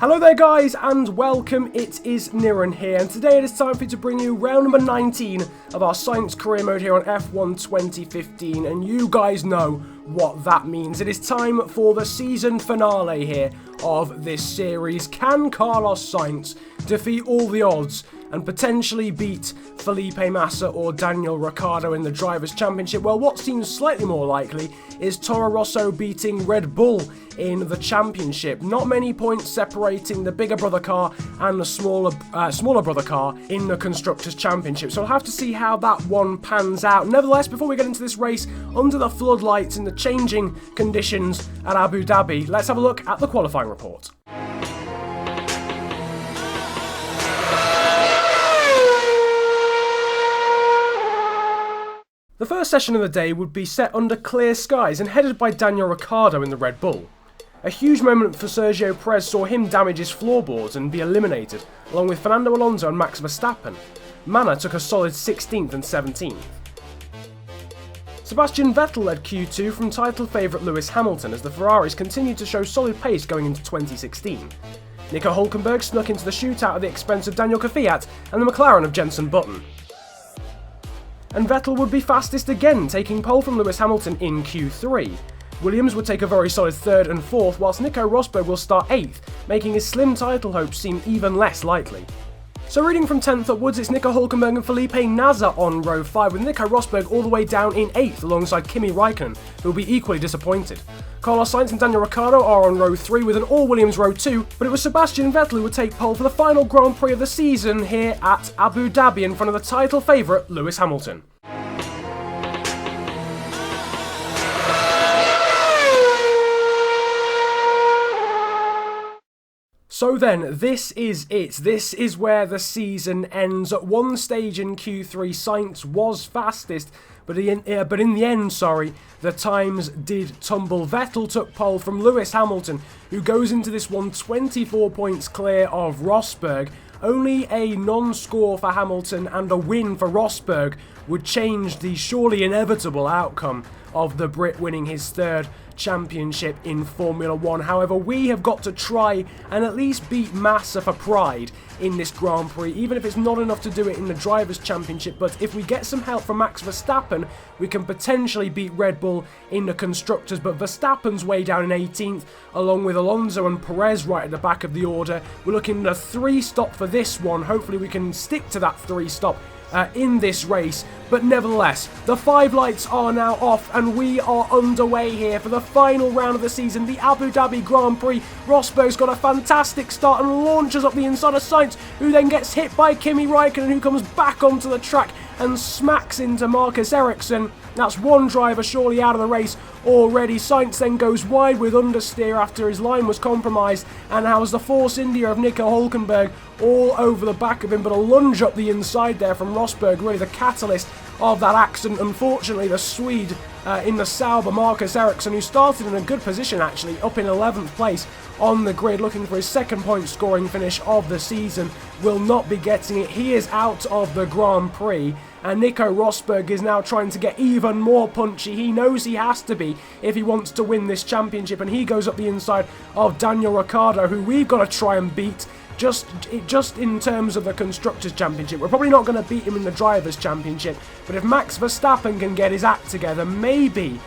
Hello there guys and welcome, it is Niran here, and today it is time for you to bring you round number 19 of our Sainz Career Mode here on F1 2015, and you guys know what that means. It is time for the season finale here of this series. Can Carlos Sainz defeat all the odds and potentially beat Felipe Massa or Daniel Ricciardo in the Drivers' Championship? Well, what seems slightly more likely is Toro Rosso beating Red Bull in the championship. Not many points separating the bigger brother car and the smaller brother car in the Constructors' Championship. So we'll have to see how that one pans out. Nevertheless, before we get into this race under the floodlights in the changing conditions at Abu Dhabi, let's have a look at the qualifying report. The first session of the day would be set under clear skies and headed by Daniel Ricciardo in the Red Bull. A huge moment for Sergio Perez saw him damage his floorboards and be eliminated, along with Fernando Alonso and Max Verstappen. Manor took a solid 16th and 17th. Sebastian Vettel led Q2 from title favourite Lewis Hamilton as the Ferraris continued to show solid pace going into 2016. Nico Hülkenberg snuck into the shootout at the expense of Daniel Kvyat and the McLaren of Jenson Button. And Vettel would be fastest again, taking pole from Lewis Hamilton in Q3. Williams would take a very solid 3rd and 4th, whilst Nico Rosberg will start 8th, making his slim title hopes seem even less likely. So reading from 10th upwards, it's Nico Hülkenberg and Felipe Nasr on row 5, with Nico Rosberg all the way down in 8th alongside Kimi Raikkonen, who will be equally disappointed. Carlos Sainz and Daniel Ricciardo are on row 3 with an all-Williams row 2, but it was Sebastian Vettel who would take pole for the final Grand Prix of the season here at Abu Dhabi in front of the title favourite Lewis Hamilton. So then, this is it. This is where the season ends. At one stage in Q3, Sainz was fastest, but in the end, the times did tumble. Vettel took pole from Lewis Hamilton, who goes into this one 24 points clear of Rosberg. Only a non-score for Hamilton and a win for Rosberg would change the surely inevitable outcome of the Brit winning his 3rd championship in Formula 1. However, we have got to try and at least beat Massa for pride in this Grand Prix, even if it's not enough to do it in the Drivers' Championship. But if we get some help from Max Verstappen, we can potentially beat Red Bull in the Constructors. But Verstappen's way down in 18th, along with Alonso and Perez right at the back of the order. We're looking at a 3-stop for this one. Hopefully we can stick to that 3-stop in this race, but nevertheless, the 5 lights are now off and we are underway here for the final round of the season, the Abu Dhabi Grand Prix. Rosberg's got a fantastic start and launches up the inside of Sainz, who then gets hit by Kimi Raikkonen, who comes back onto the track and smacks into Marcus Ericsson. That's one driver surely out of the race already. Sainz then goes wide with understeer after his line was compromised, and has the Force India of Nico Hülkenberg all over the back of him, but a lunge up the inside there from Rosberg, really the catalyst of that accident. Unfortunately, the Swede in the Sauber, Marcus Ericsson, who started in a good position actually, up in 11th place on the grid, looking for his 2nd point scoring finish of the season, will not be getting it. He is out of the Grand Prix, and Nico Rosberg is now trying to get even more punchy. He knows he has to be if he wants to win this championship, and he goes up the inside of Daniel Ricciardo, who we've got to try and beat. Just in terms of the Constructors' Championship, we're probably not going to beat him in the Drivers' Championship, but if Max Verstappen can get his act together, maybe,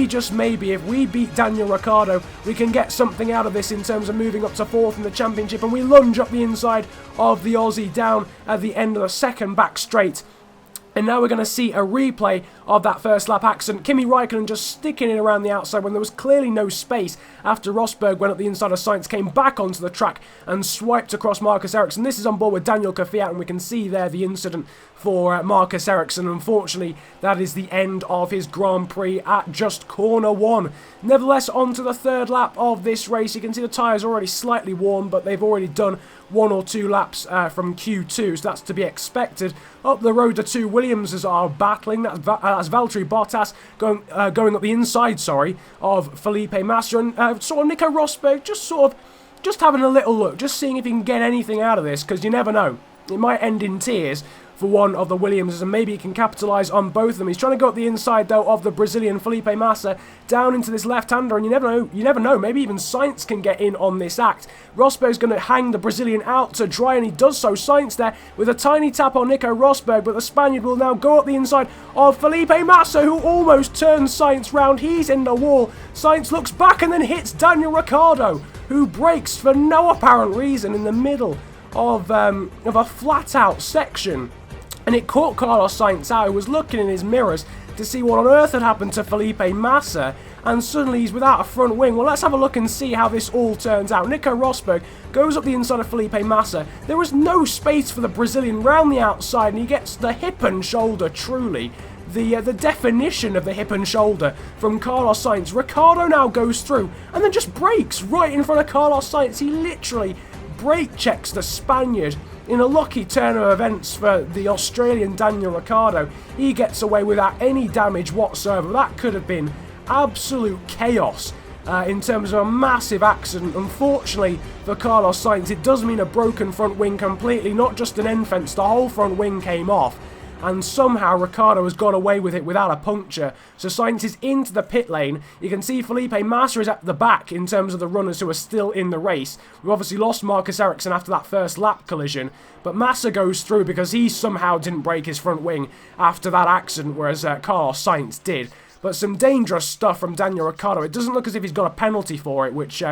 just maybe, if we beat Daniel Ricciardo, we can get something out of this in terms of moving up to 4th in the championship, and we lunge up the inside of the Aussie down at the end of the 2nd back straight. And now we're going to see a replay of that first lap accident. Kimi Raikkonen just sticking it around the outside when there was clearly no space after Rosberg went up the inside of Sainz, came back onto the track and swiped across Marcus Ericsson. This is on board with Daniel Kvyat, and we can see there the incident for Marcus Ericsson. Unfortunately, that is the end of his Grand Prix at just corner 1. Nevertheless, on to the 3rd lap of this race. You can see the tyres already slightly worn, but they've already done 1 or 2 laps from Q2, so that's to be expected. Up the road, the 2 Williamses are battling. That's Valtteri Bottas going up the inside, of Felipe Massa, and sort of Nico Rosberg just having a little look, just seeing if he can get anything out of this, because you never know. It might end in tears, for one of the Williamses, and maybe he can capitalise on both of them. He's trying to go up the inside, though, of the Brazilian Felipe Massa, down into this left-hander, and you never know, maybe even Sainz can get in on this act. Rosberg's going to hang the Brazilian out to dry, and he does so. Sainz there with a tiny tap on Nico Rosberg, but the Spaniard will now go up the inside of Felipe Massa, who almost turns Sainz round. He's in the wall. Sainz looks back and then hits Daniel Ricciardo, who brakes for no apparent reason in the middle of a flat-out section. And it caught Carlos Sainz out, who was looking in his mirrors to see what on earth had happened to Felipe Massa, and suddenly he's without a front wing. Well, let's have a look and see how this all turns out. Nico Rosberg goes up the inside of Felipe Massa. There was no space for the Brazilian round the outside, and he gets the hip and shoulder, truly. The definition of the hip and shoulder from Carlos Sainz. Ricciardo now goes through and then just brakes right in front of Carlos Sainz. He literally brake checks the Spaniard in a lucky turn of events for the Australian Daniel Ricciardo. He gets away without any damage whatsoever. That could have been absolute chaos in terms of a massive accident. Unfortunately for Carlos Sainz, it does mean a broken front wing completely, not just an end fence. The whole front wing came off, and somehow Ricciardo has got away with it without a puncture. So Sainz is into the pit lane. You can see Felipe Massa is at the back in terms of the runners who are still in the race. We've obviously lost Marcus Ericsson after that first lap collision, but Massa goes through because he somehow didn't break his front wing after that accident, whereas Carlos Sainz did. But some dangerous stuff from Daniel Ricciardo. It doesn't look as if he's got a penalty for it, which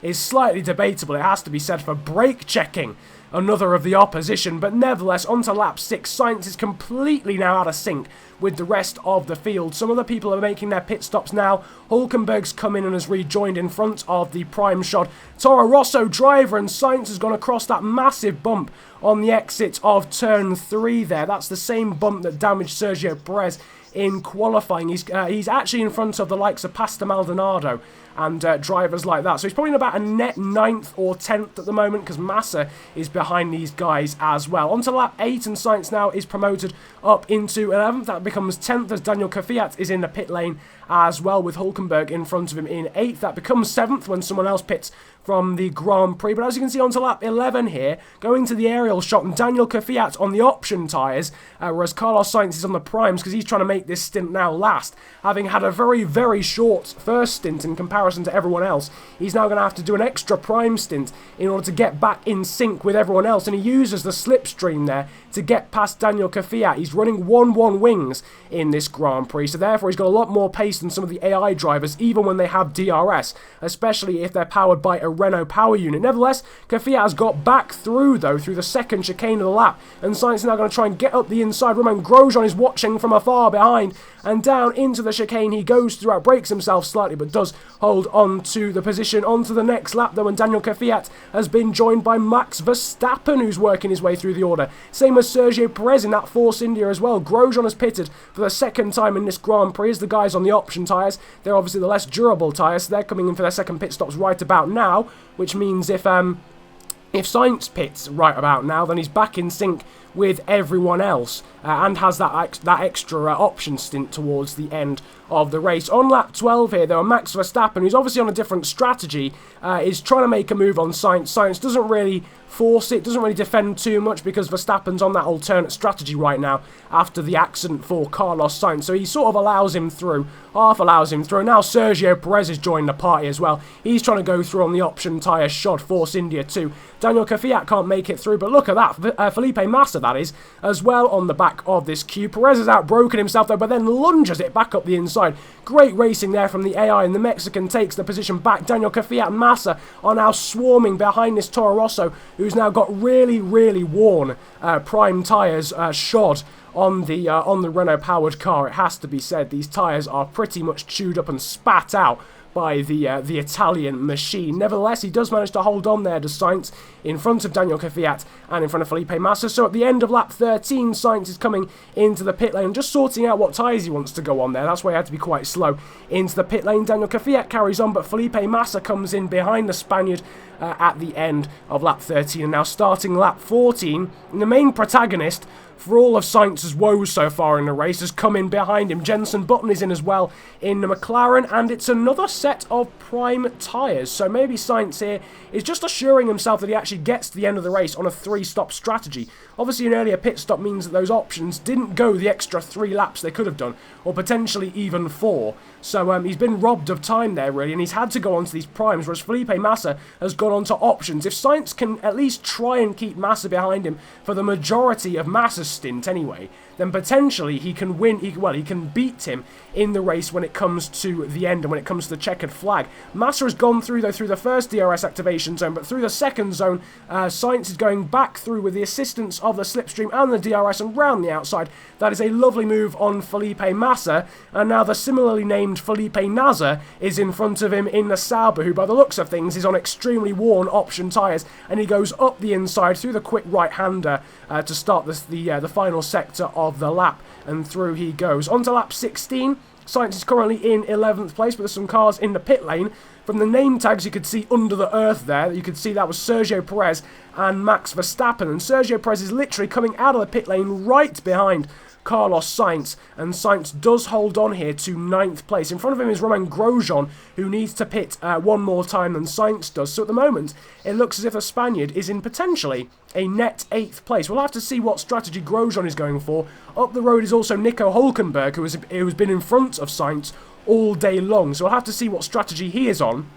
is slightly debatable. It has to be said, for brake checking another of the opposition, but nevertheless, onto lap 6, Sainz is completely now out of sync with the rest of the field. Some other people are making their pit stops now. Hulkenberg's come in and has rejoined in front of the prime shot Toro Rosso driver, and Sainz has gone across that massive bump on the exit of turn 3 there. That's the same bump that damaged Sergio Perez in qualifying. He's actually in front of the likes of Pastor Maldonado and drivers like that. So he's probably in about a net 9th or 10th at the moment, because Massa is behind these guys as well. On to lap 8, and Sainz now is promoted up into 11th. That becomes 10th as Daniel Kvyat is in the pit lane as well, with Hulkenberg in front of him in 8th. That becomes 7th when someone else pits from the Grand Prix. But as you can see, on to lap 11 here, going to the aerial shot, and Daniel Kvyat on the option tyres, whereas Carlos Sainz is on the primes, because he's trying to make this stint now last, having had a very, very short first stint in comparison to everyone else. He's now going to have to do an extra prime stint in order to get back in sync with everyone else, and he uses the slipstream there to get past Daniel Kvyat. He's running 1-1 wings in this Grand Prix, so therefore he's got a lot more pace than some of the AI drivers, even when they have DRS, especially if they're powered by a Renault power unit. Nevertheless, Kvyat has got back through, though, through the second chicane of the lap, and Sainz is now going to try and get up the inside. Romain Grosjean is watching from afar behind, and down into the chicane he goes through. Breaks himself slightly, but does hold on to the position. Onto the next lap, though, and Daniel Kvyat has been joined by Max Verstappen, who's working his way through the order. Same as Sergio Perez in that Force India as well. Grosjean has pitted for the second time in this Grand Prix as the guys on the option tyres. They're obviously the less durable tyres, so they're coming in for their second pit stops right about now, which means if Sainz pits right about now, then he's back in sync with everyone else and has that extra option stint towards the end of the race. On lap 12 here, though, Max Verstappen, who's obviously on a different strategy, is trying to make a move on Sainz. Sainz doesn't really force it, doesn't really defend too much, because Verstappen's on that alternate strategy right now after the accident for Carlos Sainz. So he sort of allows him through, half allows him through. Now Sergio Perez has joined the party as well. He's trying to go through on the option tyre shod Force India 2. Daniel Kvyat can't make it through, but look at that. Felipe Massa, that is, as well on the back of this queue. Perez has outbroken himself, though, but then lunges it back up the inside. Great racing there from the AI, and the Mexican takes the position back. Daniel Kvyat and Massa are now swarming behind this Toro Rosso, who's now got really, really worn prime tyres shod on the Renault-powered car. It has to be said, these tyres are pretty much chewed up and spat out by the Italian machine. Nevertheless, he does manage to hold on there to Sainz in front of Daniel Kvyat and in front of Felipe Massa. So at the end of lap 13, Sainz is coming into the pit lane, just sorting out what tyres he wants to go on there. That's why he had to be quite slow into the pit lane. Daniel Kvyat carries on, but Felipe Massa comes in behind the Spaniard at the end of lap 13. And now starting lap 14, and the main protagonist for all of Sainz's woes so far in the race has come in behind him. Jenson Button is in as well in the McLaren, and it's another set of prime tyres. So maybe Sainz here is just assuring himself that he actually gets to the end of the race on a 3-stop strategy. Obviously, an earlier pit stop means that those options didn't go the extra 3 laps they could have done, or potentially even 4. So he's been robbed of time there, really, and he's had to go on to these primes, whereas Felipe Massa has gone on to options. If Sainz can at least try and keep Massa behind him for the majority of Massa's stint anyway, then potentially he can win, he can beat him in the race when it comes to the end and when it comes to the checkered flag. Massa has gone through, though, through the first DRS activation zone, but through the second zone, Sainz is going back through with the assistance of the slipstream and the DRS and round the outside. That is a lovely move on Felipe Massa, and now the similarly named Felipe Nasr is in front of him in the Sauber, who by the looks of things is on extremely worn option tyres, and he goes up the inside through the quick right-hander to start the final sector of the lap, and through he goes. On to lap 16, Sainz is currently in 11th place, but there's some cars in the pit lane. From the name tags you could see under the earth there, you could see that was Sergio Perez and Max Verstappen, and Sergio Perez is literally coming out of the pit lane right behind Carlos Sainz, and Sainz does hold on here to 9th place. In front of him is Romain Grosjean, who needs to pit one more time than Sainz does. So at the moment, it looks as if the Spaniard is in potentially a net 8th place. We'll have to see what strategy Grosjean is going for. Up the road is also Nico Hülkenberg, who has been in front of Sainz all day long. So we'll have to see what strategy he is on.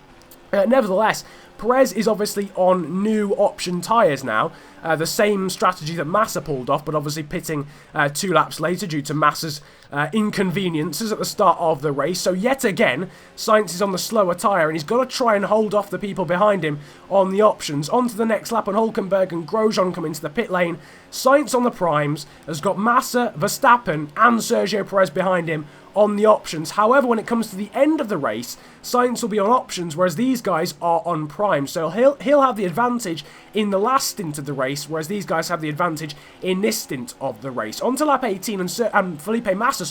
Nevertheless, Perez is obviously on new option tyres now. The same strategy that Massa pulled off, but obviously pitting 2 laps later due to Massa's inconveniences at the start of the race. So yet again, Sainz is on the slower tyre, and he's got to try and hold off the people behind him on the options. On to the next lap, and Hülkenberg and Grosjean come into the pit lane. Sainz on the primes has got Massa, Verstappen and Sergio Perez behind him on the options. However, when it comes to the end of the race, Sainz will be on options, whereas these guys are on prime. So he'll have the advantage in the last stint of the race, whereas these guys have the advantage in this stint of the race. On to lap 18, and Felipe Massa,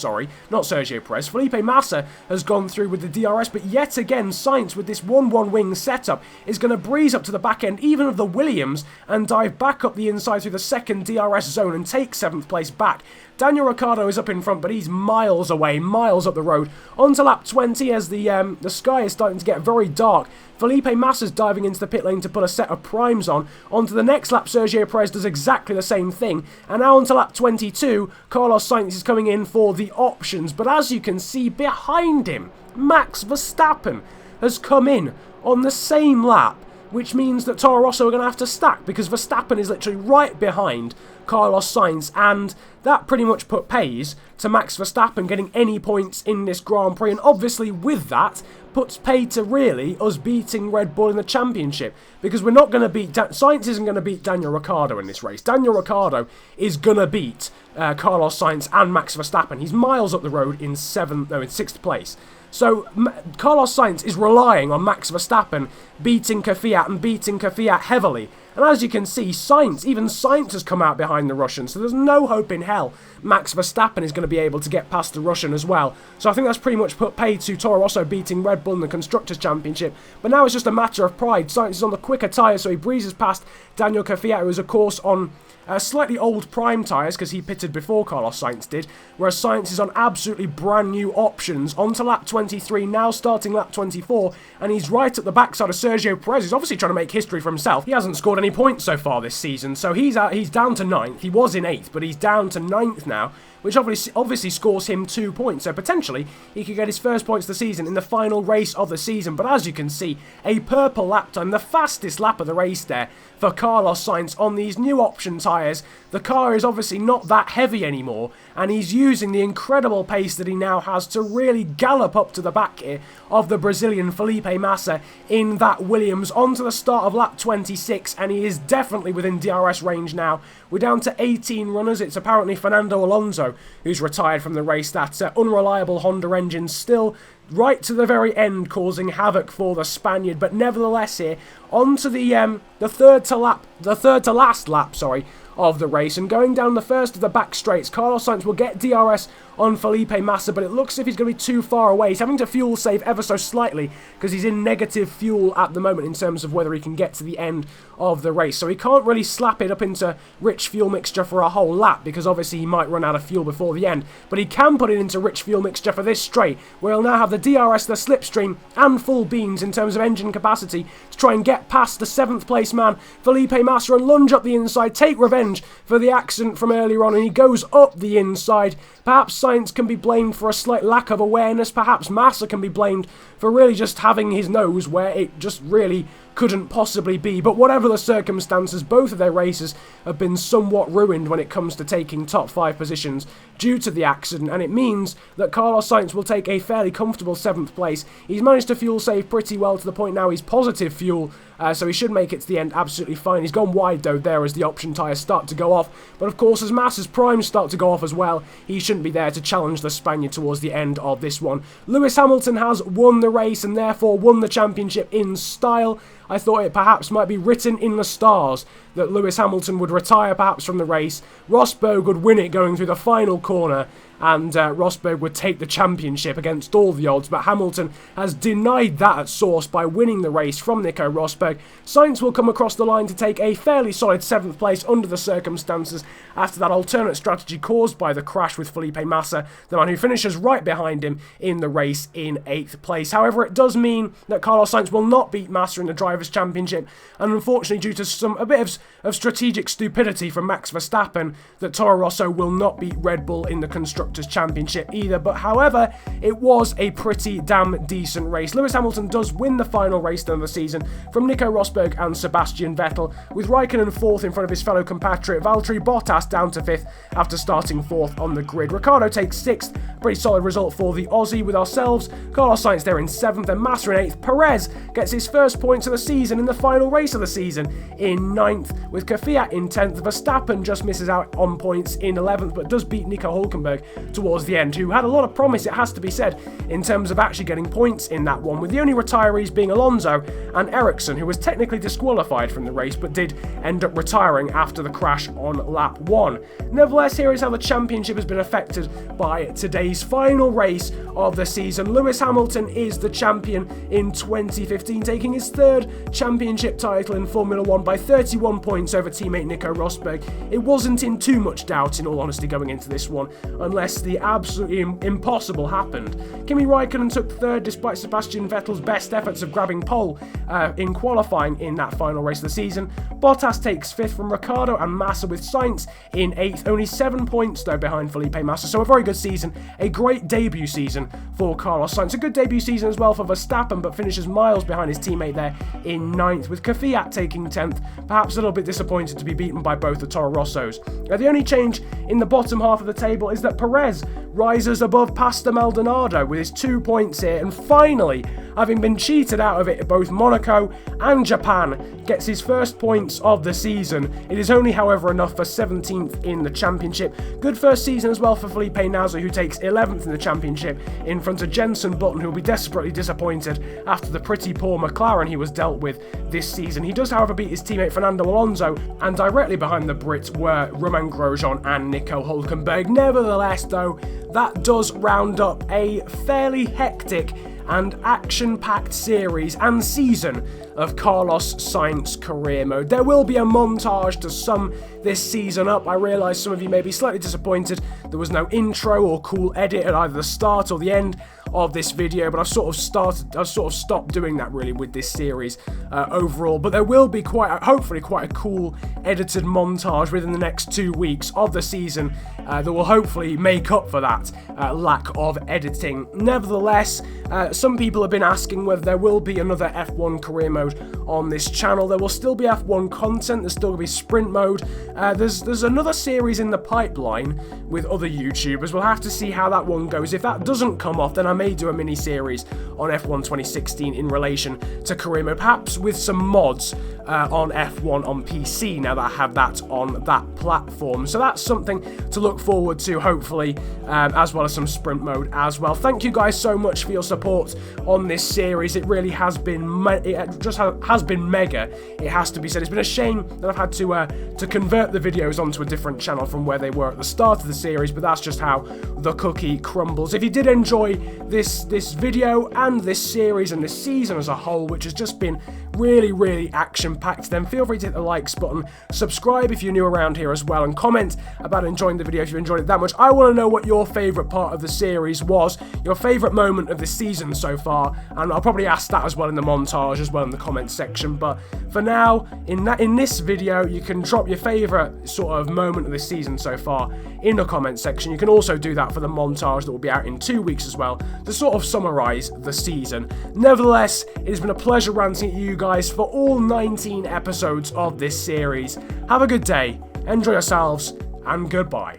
not Sergio Perez. Felipe Massa has gone through with the DRS, but yet again, Sainz, with this 1-1 wing setup, is going to breeze up to the back end, even of the Williams, and dive back up the inside through the second DRS zone and take 7th place back. Daniel Ricciardo is up in front, but he's miles away, miles up the road. On to lap 20 as the sky is starting to get very dark. Felipe Massa's diving into the pit lane to put a set of primes on. On to the next lap, Sergio Perez does exactly the same thing. And now on to lap 22, Carlos Sainz is coming in for the options. But as you can see behind him, Max Verstappen has come in on the same lap, which means that Toro Rosso are going to have to stack, because Verstappen is literally right behind Carlos Sainz, and that pretty much put pays to Max Verstappen getting any points in this Grand Prix, and obviously with that puts pay to really us beating Red Bull in the championship, because we're not going to beat Sainz isn't going to beat Daniel Ricciardo in this race. Daniel Ricciardo is going to beat Carlos Sainz and Max Verstappen. He's miles up the road in 6th place. So Carlos Sainz is relying on Max Verstappen beating Kvyat and beating Kvyat heavily. And as you can see, even Sainz has come out behind the Russian, so there's no hope in hell Max Verstappen is going to be able to get past the Russian as well. So I think that's pretty much put pay to Toro Rosso beating Red Bull in the Constructors' Championship. But now it's just a matter of pride. Sainz is on the quicker tyre, so he breezes past Daniel Kvyat, who is, of course, on slightly old prime tyres, because he pitted before Carlos Sainz did, whereas Sainz is on absolutely brand new options. On to lap 23, now starting lap 24, and he's right at the backside of Sergio Perez. He's obviously trying to make history for himself. He hasn't scored any points so far this season, so he's down to 9th. He was in 8th, but he's down to 9th now, which obviously scores him 2 points. So potentially, he could get his first points of the season in the final race of the season. But as you can see, a purple lap time, the fastest lap of the race there for Carlos Sainz on these new option tyres. The car is obviously not that heavy anymore, and he's using the incredible pace that he now has to really gallop up to the back here of the Brazilian Felipe Massa in that Williams. On to the start of lap 26, and he is definitely within DRS range now. We're down to 18 runners. It's apparently Fernando Alonso who's retired from the race. That unreliable Honda engine still right to the very end causing havoc for the Spaniard. But nevertheless here, on to the third to last lap, of the race. And going down the first of the back straights, Carlos Sainz will get DRS on Felipe Massa, but it looks as if he's going to be too far away. He's having to fuel save ever so slightly because he's in negative fuel at the moment in terms of whether he can get to the end of the race. So he can't really slap it up into rich fuel mixture for a whole lap because obviously he might run out of fuel before the end. But he can put it into rich fuel mixture for this straight, where he'll now have the DRS, the slipstream, and full beans in terms of engine capacity to try and get past the 7th place man, Felipe Massa, and lunge up the inside, take revenge for the accident from earlier on, and he goes up the inside. Perhaps Sainz can be blamed for a slight lack of awareness. Perhaps Massa can be blamed for really just having his nose where it just really couldn't possibly be. But whatever the circumstances, both of their races have been somewhat ruined when it comes to taking top 5 positions due to the accident, and it means that Carlos Sainz will take a fairly comfortable 7th place. He's managed to fuel save pretty well to the point now he's positive fuel, so he should make it to the end absolutely fine. He's gone wide though there as the option tyres start to go off, but of course as Massa's primes start to go off as well, he shouldn't be there to challenge the Spaniard towards the end of this one. Lewis Hamilton has won the race and therefore won the championship in style. I thought it perhaps might be written in the stars that Lewis Hamilton would retire perhaps from the race. Rosberg would win it going through the final corner, and Rosberg would take the championship against all the odds, but Hamilton has denied that at source by winning the race from Nico Rosberg. Sainz will come across the line to take a fairly solid 7th place under the circumstances after that alternate strategy caused by the crash with Felipe Massa, the man who finishes right behind him in the race in 8th place. However, it does mean that Carlos Sainz will not beat Massa in the Drivers' Championship, and unfortunately due to a bit of strategic stupidity from Max Verstappen, that Toro Rosso will not beat Red Bull in the Constructors' Championship either. But however, it was a pretty damn decent race. Lewis Hamilton does win the final race of the season from Nico Rosberg and Sebastian Vettel, with Raikkonen 4th in front of his fellow compatriot Valtteri Bottas down to 5th after starting 4th on the grid. Ricciardo takes 6th, pretty solid result for the Aussie, with ourselves, Carlos Sainz there in 7th and Massa in 8th. Perez gets his first points of the season in the final race of the season in 9th, with Kvyat in 10th. Verstappen just misses out on points in 11th, but does beat Nico Hülkenberg towards the end, who had a lot of promise, it has to be said, in terms of actually getting points in that one, with the only retirees being Alonso and Ericsson, who was technically disqualified from the race, but did end up retiring after the crash on lap 1. Nevertheless, here is how the championship has been affected by today's final race of the season. Lewis Hamilton is the champion in 2015, taking his 3rd championship title in Formula 1 by 31 points over teammate Nico Rosberg. It wasn't in too much doubt, in all honesty, going into this one, unless the absolutely impossible happened. Kimi Raikkonen took 3rd despite Sebastian Vettel's best efforts of grabbing pole in qualifying in that final race of the season. Bottas takes 5th from Ricciardo and Massa, with Sainz in 8th, only 7 points though behind Felipe Massa, so a very good season, a great debut season for Carlos Sainz. A good debut season as well for Verstappen, but finishes miles behind his teammate there in 9th, with Kvyat taking 10th, perhaps a little bit disappointed to be beaten by both the Toro Rossos. The only change in the bottom half of the table is that Perez rises above Pastor Maldonado with his 2 points here, and finally, having been cheated out of it at both Monaco and Japan, gets his first points of the season. It is only, however, enough for 17th in the championship. Good first season as well for Felipe Nasr, who takes 11th in the championship in front of Jenson Button, who will be desperately disappointed after the pretty poor McLaren he was dealt with this season. He does, however, beat his teammate Fernando Alonso, and directly behind the Brits were Romain Grosjean and Nico Hülkenberg. Nevertheless, though, that does round up a fairly hectic and action-packed series and season of Carlos Sainz Career Mode. There will be a montage to sum this season up. I realise some of you may be slightly disappointed there was no intro or cool edit at either the start or the end of this video, but I've sort of stopped doing that really with this series overall. But there will be hopefully quite a cool edited montage within the next 2 weeks of the season that will hopefully make up for that lack of editing. Nevertheless, some people have been asking whether there will be another F1 career mode on this channel. There will still be F1 content, there's still going to be sprint mode. There's another series in the pipeline with other YouTubers. We'll have to see how that one goes. If that doesn't come off, then I may may do a mini-series on F1 2016 in relation to career mode, perhaps with some mods on F1 on PC, now that I have that on that platform. So that's something to look forward to, hopefully, as well as some sprint mode as well. Thank you guys so much for your support on this series. It really has been, has been mega, it has to be said. It's been a shame that I've had to convert the videos onto a different channel from where they were at the start of the series, but that's just how the cookie crumbles. If you did enjoy this video and this series and this season as a whole, which has just been really action-packed, then feel free to hit the likes button, subscribe if you're new around here as well, and comment about enjoying the video if you enjoyed it that much. I want to know what your favourite part of the series was, your favourite moment of the season so far, and I'll probably ask that as well in the montage as well in the comment section. But for now, in this video, you can drop your favourite sort of moment of the season so far in the comment section. You can also do that for the montage that will be out in 2 weeks as well, to sort of summarise the season. Nevertheless, it has been a pleasure ranting at you guys for all 19 episodes of this series. Have a good day, enjoy yourselves, and goodbye.